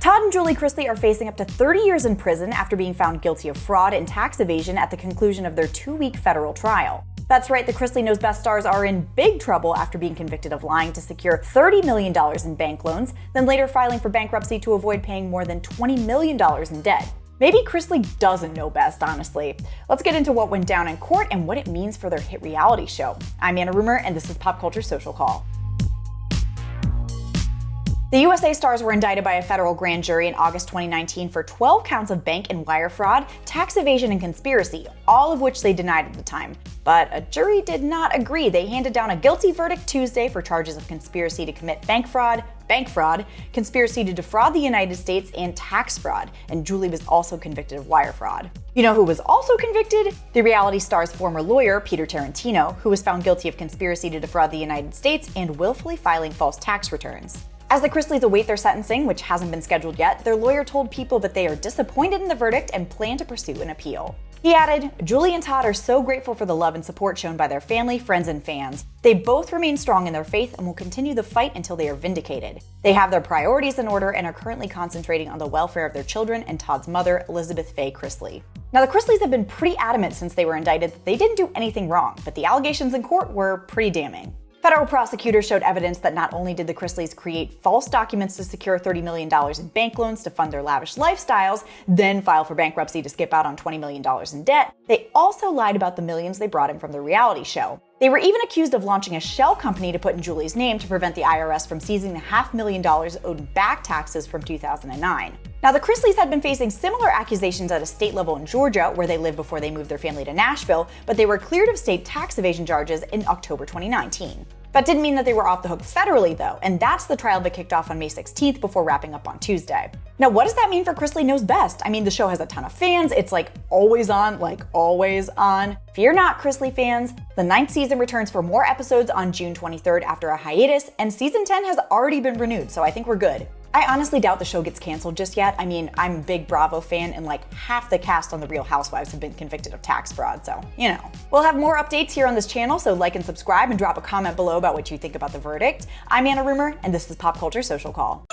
Todd and Julie Chrisley are facing up to 30 years in prison after being found guilty of fraud and tax evasion at the conclusion of their 2-week federal trial. That's right, the Chrisley Knows best stars are in big trouble after being convicted of lying to secure $30 million in bank loans, then later filing for bankruptcy to avoid paying more than $20 million in debt. Maybe Chrisley doesn't know best, honestly. Let's get into what went down in court and what it means for their hit reality show. I'm Anna Rumer, and this is Pop Culture Social Call. The USA stars were indicted by a federal grand jury in August 2019 for 12 counts of bank and wire fraud, tax evasion, and conspiracy, all of which they denied at the time. But a jury did not agree. They handed down a guilty verdict Tuesday for charges of conspiracy to commit bank fraud, conspiracy to defraud the United States, and tax fraud. And Julie was also convicted of wire fraud. You know who was also convicted? The reality star's former lawyer, Peter Tarantino, who was found guilty of conspiracy to defraud the United States and willfully filing false tax returns. As the Chrisleys await their sentencing, which hasn't been scheduled yet, their lawyer told People that they are disappointed in the verdict and plan to pursue an appeal. He added, "Julie and Todd are so grateful for the love and support shown by their family, friends, and fans. They both remain strong in their faith and will continue the fight until they are vindicated. They have their priorities in order and are currently concentrating on the welfare of their children and Todd's mother, Elizabeth Faye Chrisley." Now, the Chrisleys have been pretty adamant since they were indicted that they didn't do anything wrong, but the allegations in court were pretty damning. Federal prosecutors showed evidence that not only did the Chrisleys create false documents to secure $30 million in bank loans to fund their lavish lifestyles, then file for bankruptcy to skip out on $20 million in debt, they also lied about the millions they brought in from the reality show. They were even accused of launching a shell company to put in Julie's name to prevent the IRS from seizing the $500,000 owed back taxes from 2009. Now, the Chrisleys had been facing similar accusations at a state level in Georgia, where they lived before they moved their family to Nashville, but they were cleared of state tax evasion charges in October 2019. That didn't mean that they were off the hook federally, though, and that's the trial that kicked off on May 16th before wrapping up on Tuesday. Now, what does that mean for Chrisley Knows Best? I mean, the show has a ton of fans. It's like always on. Fear not, Chrisley fans. The 9th season returns for more episodes on June 23rd after a hiatus, and season 10 has already been renewed, so I think we're good. I honestly doubt the show gets canceled just yet. I mean, I'm a big Bravo fan, and like half the cast on The Real Housewives have been convicted of tax fraud, so, you know. We'll have more updates here on this channel, so like and subscribe and drop a comment below about what you think about the verdict. I'm Anna Rumer, and this is Pop Culture Social Call.